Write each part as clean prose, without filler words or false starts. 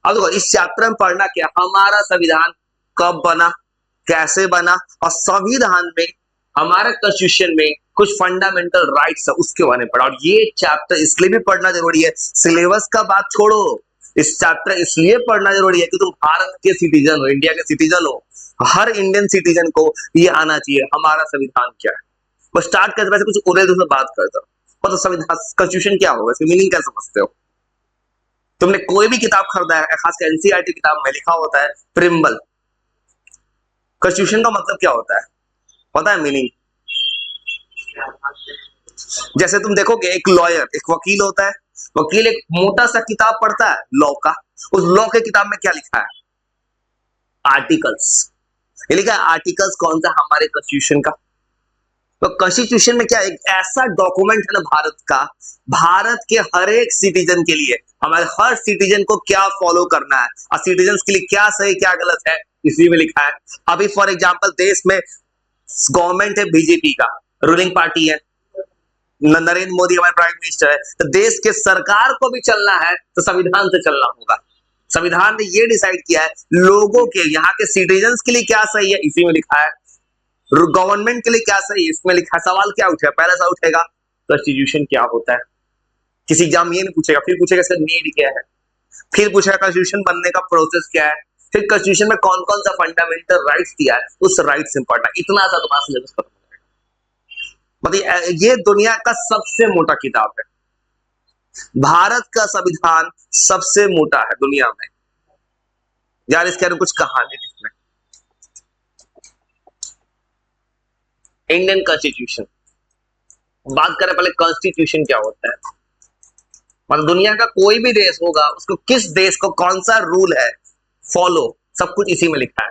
अब देखो इस चैप्टर में पढ़ना क्या, हमारा संविधान कब बना, कैसे बना, और संविधान में हमारे कॉन्स्टिट्यूशन में कुछ फंडामेंटल राइट्स है उसके बारे में पढ़ा। और ये चैप्टर इसलिए भी पढ़ना जरूरी है, सिलेबस का बात छोड़ो, इस चैप्टर इसलिए पढ़ना जरूरी है कि तुम भारत के सिटीजन हो, इंडिया के सिटीजन हो, हर इंडियन सिटीजन को ये आना चाहिए हमारा संविधान क्या है। बस स्टार्ट करते वैसे कुछ उड़े से बात करता हूँ, तो संविधान कॉन्स्टिट्यूशन क्या होगा, इसकी मीनिंग क्या समझते हो? तुमने कोई भी किताब खरीदा है, खासकर एनसीईआरटी किताब में लिखा होता है प्रिम्बल, कॉन्स्टिट्यूशन का मतलब क्या होता है पता है मीनिंग? जैसे तुम देखोगे एक लॉयर, एक वकील होता है, वकील एक मोटा सा किताब पढ़ता है लॉ का, उस लॉ के किताब में क्या लिखा है? आर्टिकल्स। ये लिखा है आर्टिकल्स कौन सा? हमारे कॉन्स्टिट्यूशन का। तो कॉन्स्टिट्यूशन में क्या, एक ऐसा डॉक्यूमेंट है ना भारत का, भारत के हर एक सिटीजन के लिए, हमारे हर सिटीजन को क्या फॉलो करना है और सिटीजन के लिए क्या सही क्या गलत है, इसी में लिखा है। अभी फॉर एग्जांपल देश में गवर्नमेंट है बीजेपी का, रूलिंग पार्टी है, नरेंद्र मोदी हमारे प्राइम मिनिस्टर है, तो देश के सरकार को भी चलना है तो संविधान से चलना होगा। संविधान ने ये डिसाइड किया है लोगों के, यहाँ के सिटीजन्स के लिए क्या सही है, इसी में लिखा है। गवर्नमेंट के लिए क्या सही है, इसमें लिखा है। सवाल क्या उठेगा? पहला सवाल उठेगा कॉन्स्टिट्यूशन क्या होता है। किसी एग्जाम ये नहीं पूछेगा, फिर पूछेगा इसका नीड क्या है, फिर पूछेगा कॉन्स्टिट्यूशन बनने का प्रोसेस क्या है, फिर कॉन्स्टिट्यूशन में कौन कौन सा फंडामेंटल राइट्स दिया है, उस राइट से पढ़ना। इतना सा तुम्हारा सिलेबस खत्म हो जाएगा। मतलब ये दुनिया का सबसे मोटा किताब है, भारत का संविधान सबसे मोटा है दुनिया में यार। इसके अंदर कुछ कहानी लिखना, इंडियन कॉन्स्टिट्यूशन। बात करें पहले कॉन्स्टिट्यूशन क्या होता है। मतलब दुनिया का कोई भी देश होगा, उसको किस देश को कौन सा रूल है फॉलो, सब कुछ इसी में लिखा है।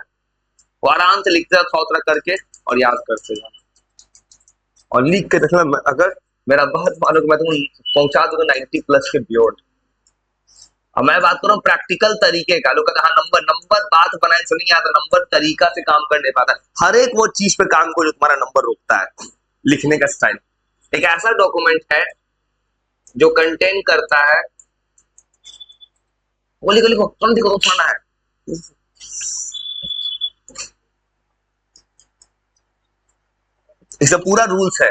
वो आराम से लिखते थोड़ा थोड़ा करके और याद करते जाना और लिख के देखना। अगर मेरा बहुत मानो मैं तुम पहुंचा दूंगा 90+ के बियॉन्ड। अब मैं बात करूं प्रैक्टिकल तरीके का, लोग कहते हैं नंबर नंबर बात बनाए से नहीं आता, नंबर तरीका से काम कर नहीं पाता। हर एक वो चीज पे काम को जो तुम्हारा नंबर रोकता है, लिखने का स्टाइल। एक ऐसा डॉक्यूमेंट है जो कंटेन करता है, वो लिखो लिखो तुम लिखो उठाना है। इसका पूरा रूल्स है।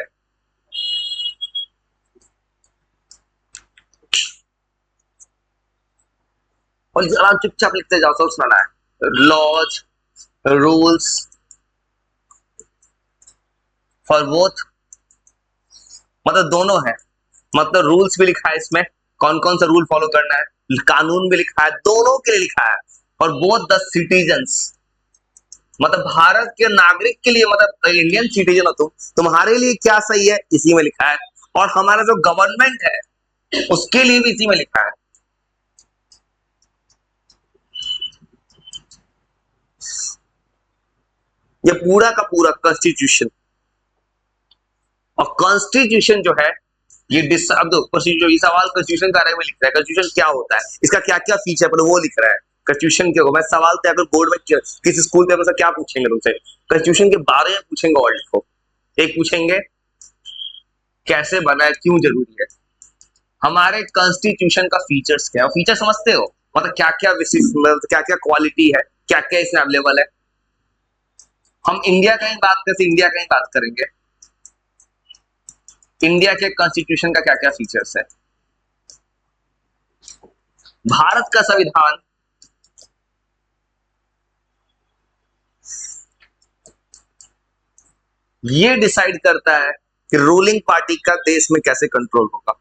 और चुपचाप लिखते जाओ, सब सुनाना है। लॉज रूल्स फॉर बोथ, मतलब दोनों है। मतलब रूल्स भी लिखा है इसमें, कौन कौन सा रूल फॉलो करना है, कानून भी लिखा है, दोनों के लिए लिखा है। और बोथ द सिटीजन्स, मतलब भारत के नागरिक के लिए, मतलब इंडियन सिटीजन हो तुम, तुम्हारे लिए क्या सही है इसी में लिखा है। और हमारा जो गवर्नमेंट है उसके लिए भी इसी में लिखा है। ये पूरा का पूरा कॉन्स्टिट्यूशन। और कॉन्स्टिट्यूशन जो है ये अब जो ये सवाल कॉन्स्टिट्यूशन का में लिख रहा है, कॉन्स्टिट्यूशन क्या होता है, इसका क्या क्या फीचर पर वो लिख रहा है। कॉन्स्टिट्यूशन के मैं सवाल तो अगर बोर्ड में किसी स्कूल पे मतलब क्या पूछेंगे तुमसे, कॉन्स्टिट्यूशन के बारे में पूछेंगे और लिखो। एक पूछेंगे कैसे बना है, क्यों जरूरी है, हमारे कॉन्स्टिट्यूशन का फीचर्स क्या है। फीचर समझते हो, मतलब क्या क्या विशिष्ट, क्या क्या क्वालिटी है, क्या क्या इसमें अवेलेबल है। हम इंडिया का ही बात करते, इंडिया का ही बात करेंगे, इंडिया के कॉन्स्टिट्यूशन का क्या क्या फीचर्स है। भारत का संविधान ये डिसाइड करता है कि रूलिंग पार्टी का देश में कैसे कंट्रोल होगा।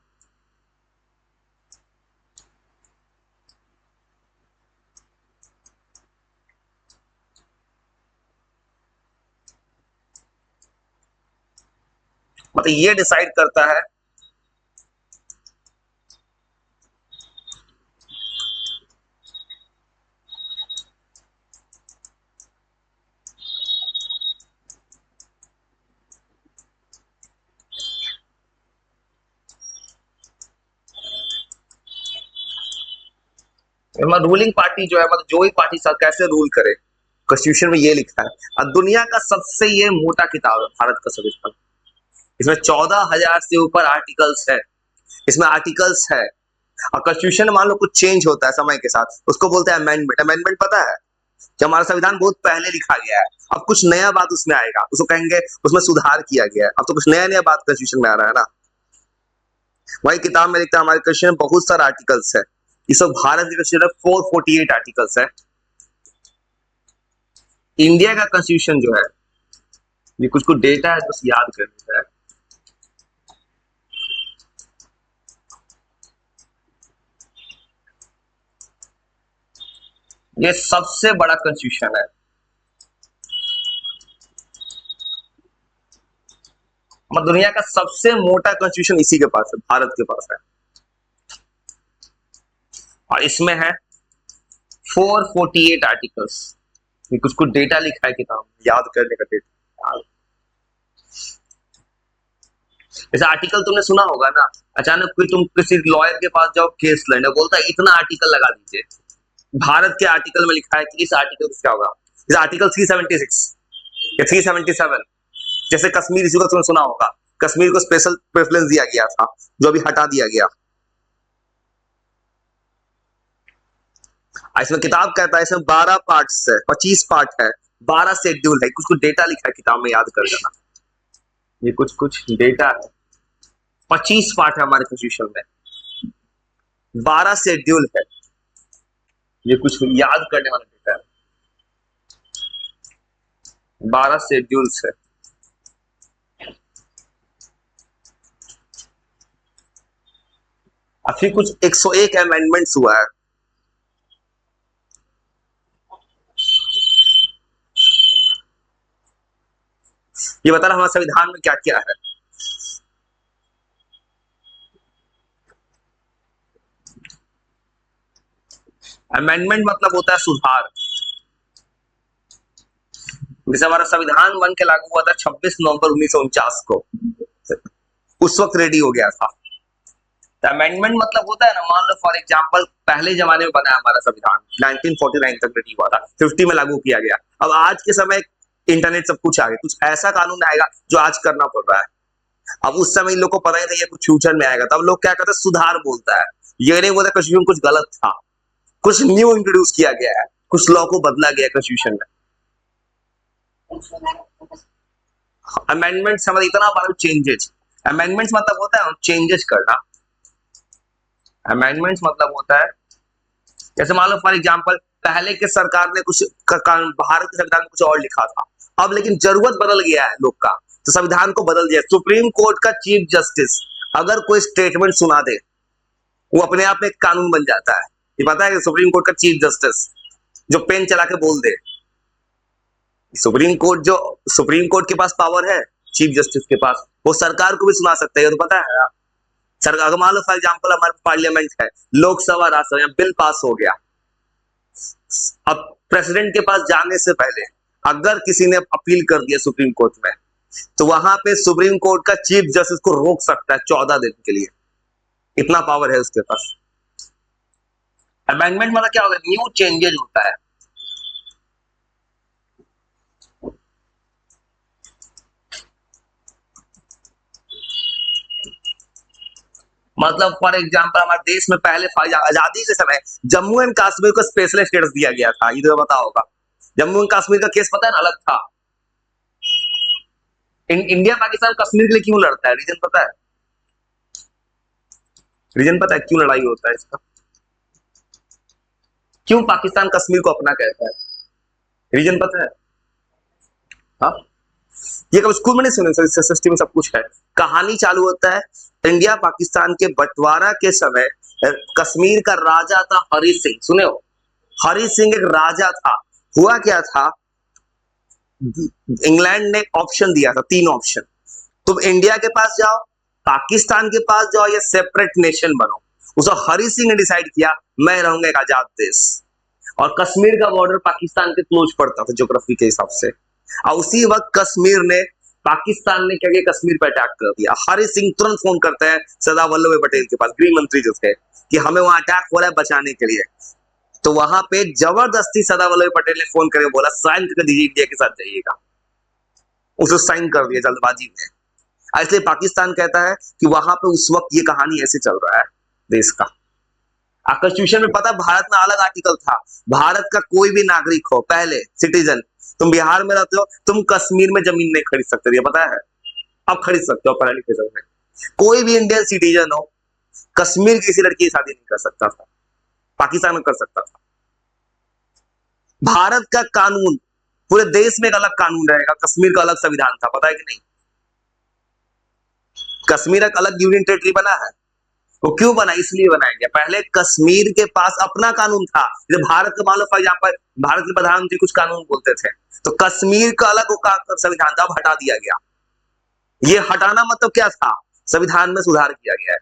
मतलब ये डिसाइड करता है रूलिंग पार्टी जो है, मतलब जो ही पार्टी कैसे रूल करे, कॉन्स्टिट्यूशन में ये लिखा है। और दुनिया का सबसे ये मोटा किताब है भारत का संविधान। इसमें 14,000 से ऊपर आर्टिकल्स है, इसमें आर्टिकल्स है और कॉन्स्टिट्यूशन मान लो कुछ चेंज होता है समय के साथ, उसको बोलते हैं अमेंडमेंट। अमेंडमेंट पता है कि हमारा संविधान बहुत पहले लिखा गया है, अब कुछ नया बात उसमें आएगा, उसको कहेंगे उसमें सुधार किया गया है। अब तो कुछ नया नया बात कॉन्स्टिट्यूशन में आ रहा है ना। वही किताब में लिखता है हमारे कॉन्स्टिट्यूशन में बहुत सारे आर्टिकल्स है। ये सब भारत के कॉन्स्टिट्यूशन में 448 आर्टिकल्स है। इंडिया का कॉन्स्टिट्यूशन जो है, ये कुछ कुछ डेटा है, बस याद कर लेता है। ये सबसे बड़ा कॉन्स्टिट्यूशन है। दुनिया का सबसे मोटा कॉन्स्टिट्यूशन इसी के पास है, भारत के पास है। और इसमें है 448 आर्टिकल्स। ये कुछ कुछ डेटा लिखा है किताब में, याद करने का डेटा। जैसे आर्टिकल तुमने सुना होगा ना, अचानक कोई तुम किसी लॉयर के पास जाओ केस लड़ने, बोलता है इतना आर्टिकल लगा दीजिए। भारत के आर्टिकल में लिखा है कि इस आर्टिकल से क्या होगा। इस आर्टिकल 376 या 377, जैसे कश्मीर इशू का तुमने सुना होगा, कश्मीर को स्पेशल प्रेफरेंस दिया गया था, जो अभी हटा दिया गया। इसमें किताब कहता है इसमें 12 पार्ट्स है, 25 पार्ट है, 12 शेड्यूल है, कुछ कुछ डेटा लिखा है किताब में, याद कर लेना। ये कुछ कुछ डेटा है, 25 पार्ट है हमारे कॉन्स्टिट्यूशन में, 12 शेड्यूल है। ये कुछ याद करने वाला डेटा है, 12 शेड्यूल्स है। अभी कुछ 101 अमेंडमेंट्स हुआ है। ये बता रहा हमारे संविधान में क्या क्या है। अमेंडमेंट मतलब होता है सुधार। जैसे हमारा संविधान बन के लागू हुआ था 26 नवंबर 1949 को, उस वक्त रेडी हो गया था। तो अमेंडमेंट मतलब होता है ना, मान लो फॉर एग्जांपल पहले जमाने में बना हमारा संविधान, 1949 तक रेडी हुआ था, 50 में लागू किया गया। अब आज के समय इंटरनेट सब कुछ आ गया, कुछ ऐसा कानून आएगा जो आज करना पड़ रहा है। अब उस समय इन लोग को पता ही था ये कुछ फ्यूचर में आएगा, तब लोग क्या करते हैं, सुधार बोलता है। ये नहीं बोलता कॉन्स्टिट्यूशन कुछ गलत था, कुछ न्यू इंट्रोड्यूस किया गया है, कुछ लॉ को बदला गया कॉन्स्टिट्यूशन में। अमेंडमेंट्स मतलब इतना बड़ा चेंजेस। अमेंडमेंट्स मतलब होता है चेंजेस करना। अमेंडमेंट्स मतलब होता है, जैसे मान लो फॉर एग्जांपल पहले के सरकार ने कुछ भारत के संविधान में कुछ और लिखा था, अब लेकिन जरूरत बदल गया है लोग का, तो संविधान को बदल दिया। सुप्रीम कोर्ट का चीफ जस्टिस अगर कोई स्टेटमेंट सुना दे, वो अपने आप में एक कानून बन जाता है। ये पता है कि सुप्रीम कोर्ट का चीफ जस्टिस जो पेन चला के बोल दे, सुप्रीम कोर्ट के पास पावर है, चीफ जस्टिस के पास, वो सरकार को भी सुना सकता है, ये तो पता है। सरकार अगर मान लो फॉर एग्जांपल हमारे पार्लियामेंट है, लोकसभा राज्यसभा, बिल पास हो गया, अब प्रेसिडेंट के पास जाने से पहले अगर किसी ने अपील कर दिया सुप्रीम कोर्ट में, तो वहां पे सुप्रीम कोर्ट का चीफ जस्टिस को रोक सकता है 14 दिन के लिए, इतना पावर है उसके पास। अमेंडमेंट मतलब क्या होगा, न्यू चेंजेस होता है। मतलब फॉर एग्जांपल हमारे देश में पहले आजादी के समय जम्मू एंड कश्मीर को स्पेशल स्टेटस दिया गया था, ये तो पता होगा। जम्मू एंड कश्मीर का केस पता है ना, अलग था। इंडिया पाकिस्तान कश्मीर के लिए क्यों लड़ता है, रीजन पता है? रीजन पता है क्यों लड़ाई होता है इसका? क्यों पाकिस्तान कश्मीर को अपना कहता है, रीजन पता है? हाँ, ये कब स्कूल में नहीं सुने, सिस्टम में सब कुछ है। कहानी चालू होता है इंडिया पाकिस्तान के बंटवारा के समय, कश्मीर का राजा था हरि सिंह, सुने हो? हरि सिंह एक राजा था। हुआ क्या था, इंग्लैंड ने ऑप्शन दिया था, 3 ऑप्शन, तुम इंडिया के पास जाओ, पाकिस्तान के पास जाओ, या सेपरेट नेशन बनो। उसको हरि सिंह ने डिसाइड किया मैं रहूंगा एक आजाद देश, और कश्मीर का बॉर्डर पाकिस्तान के क्लोज पड़ता था ज्योग्राफी के हिसाब से। और उसी वक्त कश्मीर ने, पाकिस्तान ने क्या किया, कश्मीर पर अटैक कर दिया। हरि सिंह तुरंत फोन करते हैं सरदार वल्लभ भाई पटेल के पास, गृह मंत्री जो थे, कि हमें वहां अटैक हो रहा है बचाने के लिए। तो वहां पे जबरदस्ती सरदार वल्लभ भाई पटेल ने फोन करके बोला साइन कर दीजिए, इंडिया के साथ जाइएगा। उसे साइन कर दिया जल्दबाजी में। इसलिए पाकिस्तान कहता है कि वहां पे उस वक्त ये कहानी ऐसे चल रहा है देश का। कॉन्स्टिट्यूशन में पता भारत में अलग आर्टिकल था, भारत का कोई भी नागरिक हो, पहले सिटीजन, तुम बिहार में रहते हो, तुम कश्मीर में जमीन नहीं खरीद सकते, ये पता है? अब खरीद सकते हो पढ़े लिखे में। कोई भी इंडियन सिटीजन हो कश्मीर की किसी लड़की की शादी नहीं कर सकता था, पाकिस्तान में कर सकता था। भारत का कानून, पूरे देश में एक अलग कानून रहेगा, कश्मीर का अलग संविधान था, पता है कि नहीं? कश्मीर एक अलग यूनियन टेरिटरी बना है। वो क्यों बना? इसलिए बनाया गया, पहले कश्मीर के पास अपना कानून था। जब भारत का मान लो फॉर एग्जाम्पल भारत के प्रधानमंत्री कुछ कानून बोलते थे, तो कश्मीर का अलग संविधान था, हटा दिया गया। ये हटाना मतलब क्या था? संविधान में सुधार किया गया है।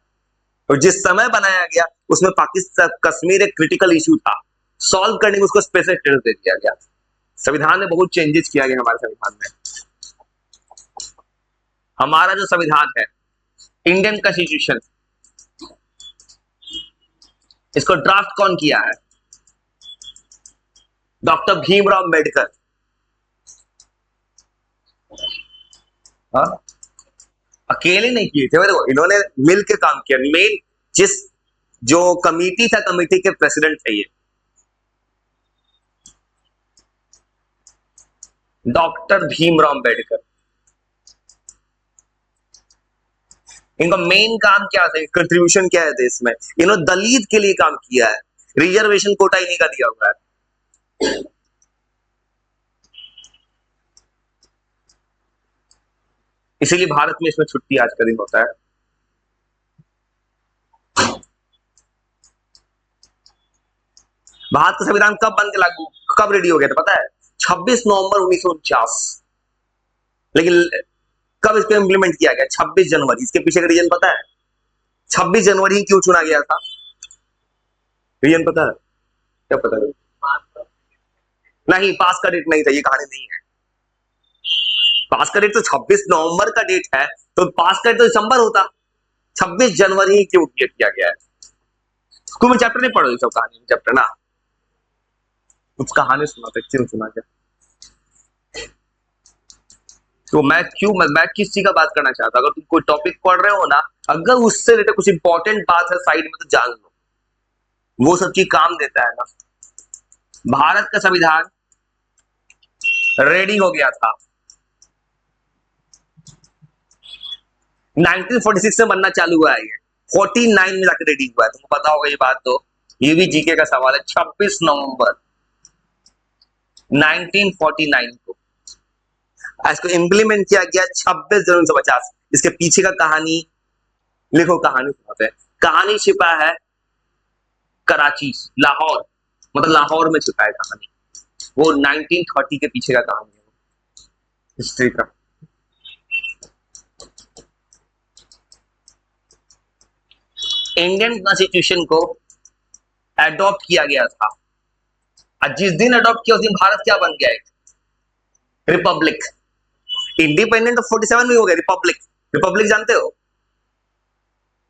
और जिस समय बनाया गया उसमें पाकिस्तान कश्मीर एक क्रिटिकल इशू था, सॉल्व करने में उसको स्पेशल स्टेटस दे दिया गया। संविधान में बहुत चेंजेस किया गया हमारे संविधान में। हमारा जो संविधान है इंडियन कॉन्स्टिट्यूशन, इसको ड्राफ्ट कौन किया है? डॉक्टर भीमराव अम्बेडकर। अकेले नहीं किए थे, इन्होंने मिलकर काम किया। मेन जिस जो कमेटी था, कमेटी के प्रेसिडेंट थे ये डॉक्टर भीमराव अम्बेडकर। इनका मेन काम क्या था, कंट्रीब्यूशन क्या है देश में? इन्होंने दलित के लिए काम किया है, रिजर्वेशन कोटा इन्हीं का दिया हुआ है। इसीलिए भारत में इसमें छुट्टी आज का दिन होता है। भारत का संविधान कब बन के लागू, कब रेडी हो गया था पता है? 26 नवंबर 1949। लेकिन कब इसको इंप्लीमेंट किया गया? 26 जनवरी। इसके पीछे का रीजन पता है? 26 जनवरी क्यों चुना गया था? रीजन पता है? क्या पता है? नहीं, पास का डेट नहीं था, ये कहानी नहीं है। पास का डेट तो 26 नवंबर का डेट है, तो पास का डेट तो दिसंबर होता। 26 जनवरी क्यों किया गया है? स्कूल में चैप्टर नहीं पढ़ो सब कहानी में चैप्टर ना, कुछ कहानी सुनाते क्यों सुना गया। तो मैं किस चीज का बात करना चाहता हूं? अगर तुम कोई टॉपिक पढ़ रहे हो ना, अगर उससे रिलेटेड कुछ इंपॉर्टेंट बात है साइड में, तो जान लो, वो सब चीज काम देता है ना। भारत का संविधान रेडी हो गया था 1946 में, बनना चालू हुआ है ये 49 में जाकर रेडी हुआ है। तुमको पता होगा ये बात, तो ये भी जीके का सवाल है। 26 नवंबर 1949 को इसको इंप्लीमेंट किया गया। 26 जनवरी 1950। इसके पीछे का कहानी लिखो, कहानी सुनाते हैं। कहानी छिपा है कराची, लाहौर, मतलब लाहौर में छिपा है कहानी। वो 1930 के पीछे का कहानी है, हिस्ट्री का। इंडियन कॉन्स्टिट्यूशन को एडॉप्ट किया गया था, और जिस दिन एडॉप्ट किया उस दिन भारत क्या बन गया? एक रिपब्लिक। इंडिपेंडेंट तो 47 में हो गया, रिपब्लिक। रिपब्लिक जानते हो?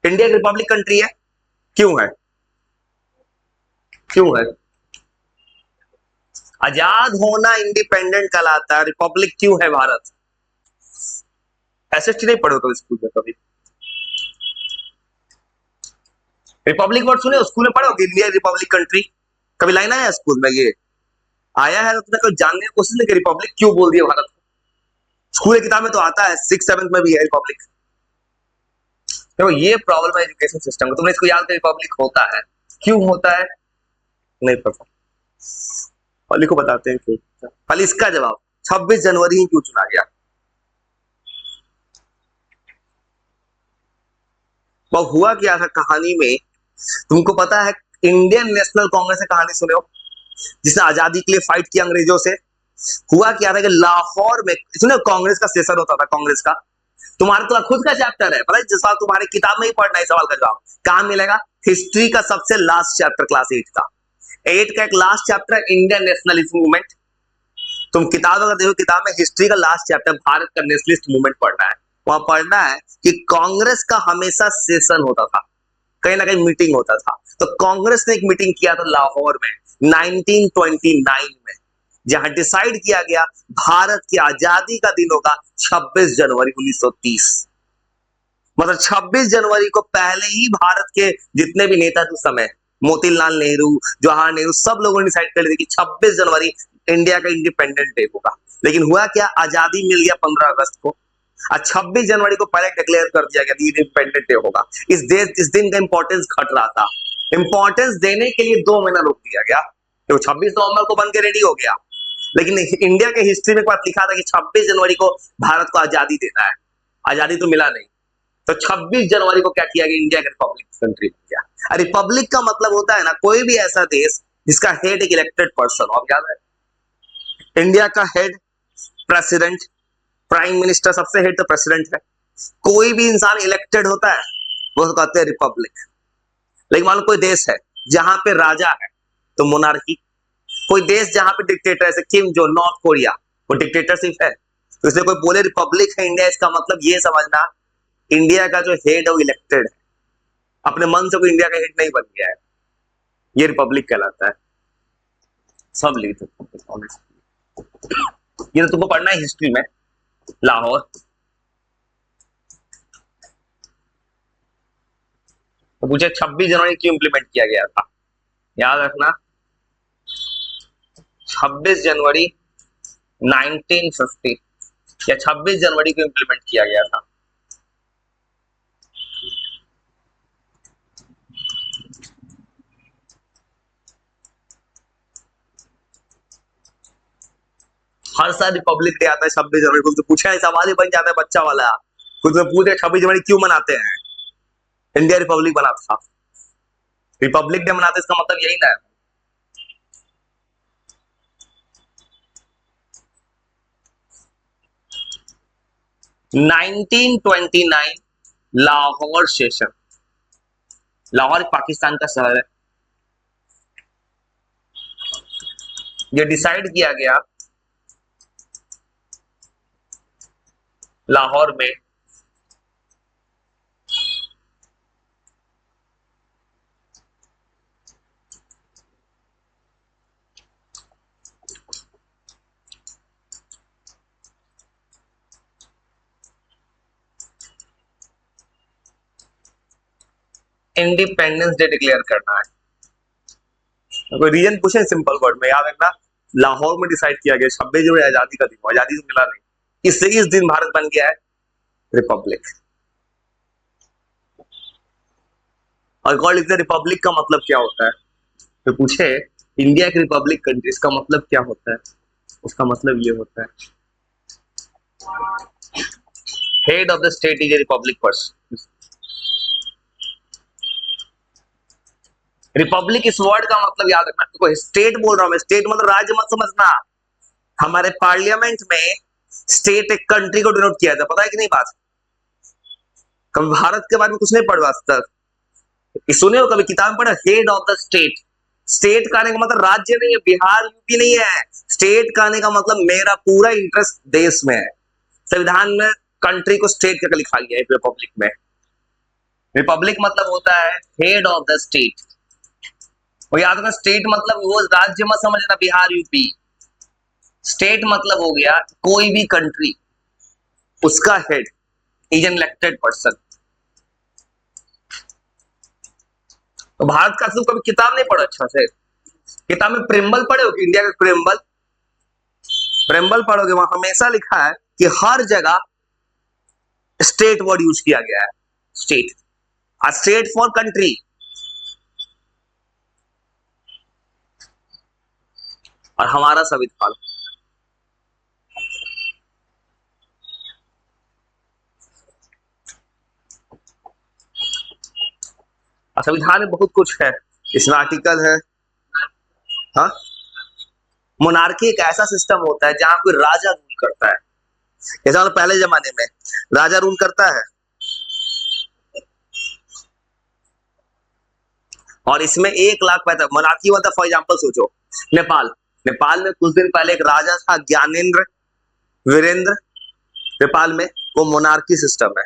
इंडिया एक रिपब्लिक कंट्री है। क्यों है? क्यों है? आजाद होना इंडिपेंडेंट कहलाता है, रिपब्लिक क्यों है भारत? एसएसटी नहीं पढ़ो कभी स्कूल में? कभी रिपब्लिक वर्ड सुने स्कूल में? पढ़ो कि इंडिया रिपब्लिक कंट्री? कभी लाइन आया स्कूल में? ये आया है तो तुमने कभी जानने की कोशिश नहीं की रिपब्लिक क्यों बोल दिया भारत? स्कूल की किताब में तो आता है, 6th 7th में भी है रिपब्लिक। देखो ये प्रॉब्लम है एजुकेशन सिस्टम का। तुमने इसको याद कर रिपब्लिक होता है, क्यों होता है नहीं पता, और लिखो बताते हैं क्यों। खाली इसका जवाब 26 जनवरी ही क्यों चुना गया। वो हुआ क्या था कहानी में, तुमको पता है? इंडियन नेशनल कांग्रेस की कहानी सुने हो, जिसने आजादी के लिए फाइट किया अंग्रेजों से? हुआ क्या था कि लाहौर में, सुनो, कांग्रेस का सेशन होता था, कांग्रेस का। तुम्हारा तो खुद का चैप्टर है, पता है? जिस साल तुम्हारी किताब में ही पढ़ना है सवाल का जवाब कहां मिलेगा? हिस्ट्री का सबसे लास्ट चैप्टर, क्लास 8 का। 8 का एक लास्ट चैप्टर है इंडियन नेशनलिस्ट मूवमेंट। तुम किताब अगर देखो, किताब में हिस्ट्री का लास्ट चैप्टर भारत का नेशनलिस्ट मूवमेंट पढ़ना है। वहां पढ़ना है कि कांग्रेस का हमेशा सेशन होता था, कहीं ना कहीं मीटिंग होता था। तो कांग्रेस ने एक मीटिंग किया था लाहौर में 1929 में, जहां डिसाइड किया गया भारत की आजादी का दिन होगा 26 जनवरी 1930। मतलब 26 जनवरी को पहले ही भारत के जितने भी नेता थे उस समय मोतीलाल नेहरू, जवाहर नेहरू, सब लोगों ने डिसाइड कर लिया कि 26 जनवरी इंडिया का इंडिपेंडेंट डे होगा। लेकिन हुआ क्या, आजादी मिल गया 15 अगस्त को, और 26 जनवरी को पहले डिक्लेयर कर दिया गया इंडिपेंडेंट डे होगा। इस दिन का इंपॉर्टेंस घट रहा था। इंपॉर्टेंस देने के लिए 2 महीना रोक दिया गया, तो 26 नवंबर को बन के रेडी हो गया। लेकिन इंडिया के हिस्ट्री में एक बात लिखा था कि 26 जनवरी को भारत को आजादी देना है, आजादी तो मिला नहीं। तो 26 जनवरी को क्या किया गया, इंडिया का रिपब्लिक कंट्री बन गया। रिपब्लिक का मतलब होता है ना, कोई भी ऐसा देश जिसका हेड एक इलेक्टेड पर्सन हो। याद है, इंडिया का हेड प्रेसिडेंट, प्राइम मिनिस्टर, सबसे हेड तो प्रेसिडेंट है। कोई भी इंसान इलेक्टेड होता है वो कहते हैं रिपब्लिक। लेकिन मान लो कोई देश है जहां पे राजा है तो मोनार्की, कोई देश जहां पे डिक्टेटर है, किम जो नॉर्थ कोरिया, वो डिक्टेटरशिप है। तो इसलिए कोई बोले रिपब्लिक है इंडिया, इसका मतलब ये समझना इंडिया का जो हेड है वो इलेक्टेड है, अपने मन से कोई इंडिया का हेड नहीं बन गया है, ये रिपब्लिक कहलाता है। सब लिख दो, ये तो तुमको पढ़ना है हिस्ट्री में। लाहौर, तो पूछे 26 जनवरी क्यों इंप्लीमेंट किया गया था, याद रखना 26 जनवरी 1950 या 26 जनवरी को इंप्लीमेंट किया गया था। हर साल रिपब्लिक डे आता है 26 जनवरी को, तो पूछा है सवाल ही बन जाता है बच्चा वाला, खुद में पूछे 26 जनवरी क्यों मनाते हैं, इंडिया रिपब्लिक बना था, रिपब्लिक डे मनाते इसका मतलब यही ना है। नाइनटीन 29 लाहौर सेशन, लाहौर पाकिस्तान का शहर है, ये डिसाइड किया गया लाहौर में इंडिपेंडेंस डे डिक्लेयर करना है। कोई रीजन पूछे सिंपल वर्ड में, याद रखना लाहौर में डिसाइड किया गया 26 जनवरी आजादी का दिन, आजादी तो मिला नहीं, इससे इस दिन भारत बन गया है रिपब्लिक। और कौन लिखते रिपब्लिक का मतलब क्या होता है, तो पूछे इंडिया की रिपब्लिक कंट्रीज का मतलब क्या होता है, उसका मतलब ये होता है head of the state is a Republic person. Republic इस वर्ड का मतलब याद रखना, तो स्टेट बोल रहा हूं मैं, स्टेट मतलब राज्य मत समझना। हमारे पार्लियामेंट में स्टेट एक कंट्री को डिनोट किया था, पता है कि नहीं बात, कभी भारत के बारे में कुछ नहीं पढ़ा आज तक, सुने हो कभी किताब में पढ़ा head of the state. State कहने का मतलब राज्य नहीं है, बिहार यूपी नहीं है, स्टेट कहने का मतलब मेरा पूरा इंटरेस्ट देश में है। संविधान में कंट्री को स्टेट करके लिखा गया है रिपब्लिक में। रिपब्लिक मतलब होता है हेड ऑफ द स्टेट, और याद रखना स्टेट मतलब वो राज्य मत समझना बिहार यूपी, स्टेट मतलब हो गया कोई भी कंट्री, उसका head is an elected person. तो भारत का तुम कभी किताब नहीं पढ़ो अच्छा से, किताब में प्रेम्बल पढ़े हो कि इंडिया का प्रेम्बल, प्रेम्बल पढ़ोगे वहां हमेशा लिखा है कि हर जगह स्टेट वर्ड यूज किया गया है, state, a state for country. और हमारा संविधान संविधान में बहुत कुछ है, इसमें आर्टिकल है। हाँ, मोनार्की एक ऐसा सिस्टम होता है जहां कोई राजा रूल करता है, जैसा पहले जमाने में राजा रूल करता है, और इसमें 1 लाख पैसा मोनार्की होता है। फॉर एग्जाम्पल सोचो नेपाल, नेपाल में कुछ दिन पहले एक राजा था ज्ञानेंद्र वीरेंद्र, नेपाल में, वो मोनार्की सिस्टम है।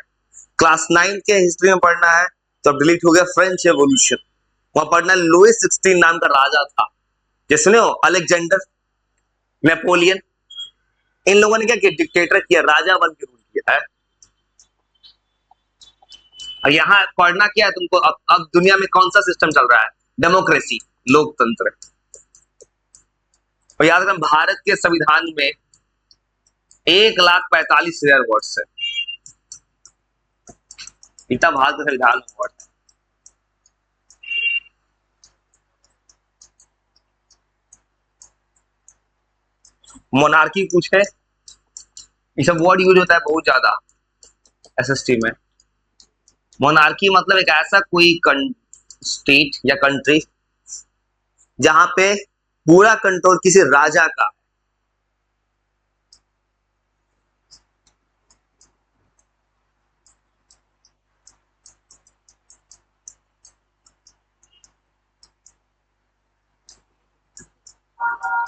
क्लास 9 के हिस्ट्री में पढ़ना है तो डिलीट हो गया फ्रेंच रेवोल्यूशन, वहां पढ़ना लुइस 16 नाम का राजा था, जिसने अलेक्जेंडर, नेपोलियन, इन लोगों ने क्या किया, डिक्टेटर किया, राजा बन के रूल किया है। और यहाँ पढ़ना क्या है तुमको, अब दुनिया में कौन सा सिस्टम चल रहा है, डेमोक्रेसी, लोकतंत्र। और याद रखना भारत के संविधान में 1,45,000 वर्ड्स है, इतना भारत का संविधान में वर्ड है। मोनार्की कुछ है, ये सब वर्ड यूज होता है बहुत ज्यादा एसएसटी में। मोनार्की मतलब एक ऐसा कोई स्टेट या कंट्री जहां पे पूरा कंट्रोल किसी राजा का,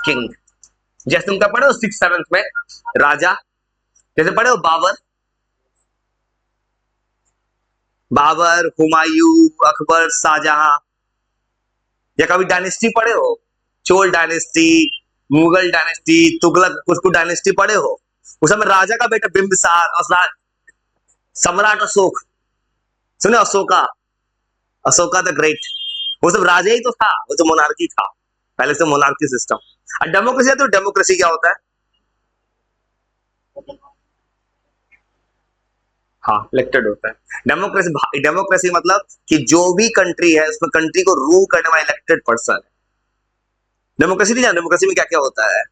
किंग। जैसे तुम क्या पढ़े हो 6th 7th में, राजा। जैसे पढ़े हो बाबर, बाबर, हुमायूं, अकबर, शाहजहां। या कभी डायनेस्टी पढ़े हो, चोल डायनेस्टी, मुगल डायनेस्टी, तुगलक कुछ कुछ डायनेस्टी पढ़े हो। उस समय राजा का बेटा बिंबिसार और सम्राट अशोक, सुने अशोका, अशोका द ग्रेट, वो सब राजा ही तो था, वो तो मोनार्की था पहले से, मोनार्की सिस्टम। और डेमोक्रेसी है तो डेमोक्रेसी क्या होता है? हाँ, इलेक्टेड होता है। डेमोक्रेसी, डेमोक्रेसी मतलब कि जो भी कंट्री है उसमें कंट्री को रूल करने वाला इलेक्टेड पर्सन है। डेमोक्रेसी नहीं जाना डेमोक्रेसी में क्या क्या होता है,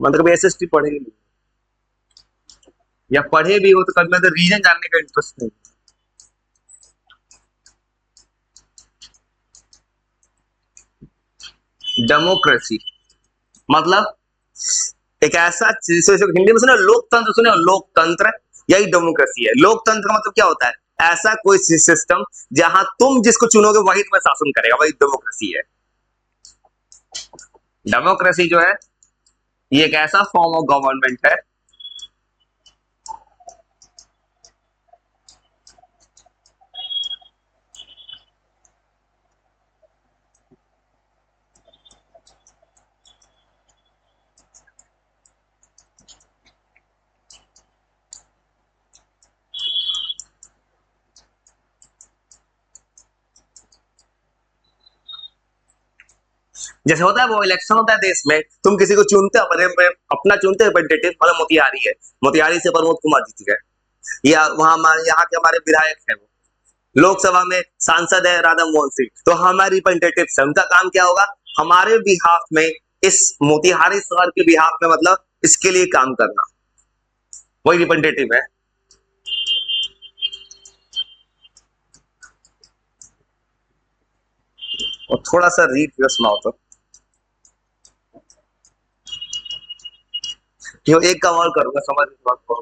मतलब कभी एसएसटी पढ़े नहीं, या पढ़े भी हो तो कभी मतलब रीजन जानने का इंटरेस्ट नहीं। डेमोक्रेसी मतलब एक ऐसा चीज, हिंदी में सुने लोकतंत्र, सुने लोकतंत्र, यही डेमोक्रेसी है। लोकतंत्र मतलब क्या होता है? ऐसा कोई सिस्टम जहां तुम जिसको चुनोगे वही तुम्हें शासन करेगा, वही डेमोक्रेसी है। डेमोक्रेसी जो है ये एक ऐसा फॉर्म ऑफ गवर्नमेंट है जैसे होता है वो इलेक्शन होता है देश में, तुम किसी को चुनते हो, अपना चुनते हो रिप्रेजेंटेटिव, मतलब मोतिहारी है, मोतिहारी से प्रमोद कुमार जीत गए, या वहां यहाँ के हमारे विधायक है, वो लोकसभा में सांसद है राधा मोहन सिंह, तो हमारे रिप्रेजेंटेटिव है, उनका काम क्या होगा? हमारे बिहाफ में, इस मोतिहारी शहर के बिहाफ में, मतलब इसके लिए काम करना, वही रिप्रेजेंटेटिव है। और थोड़ा सा रीड कर सुनाओ तो, क्यों एक काम और करूंगा, समझ इस बात को।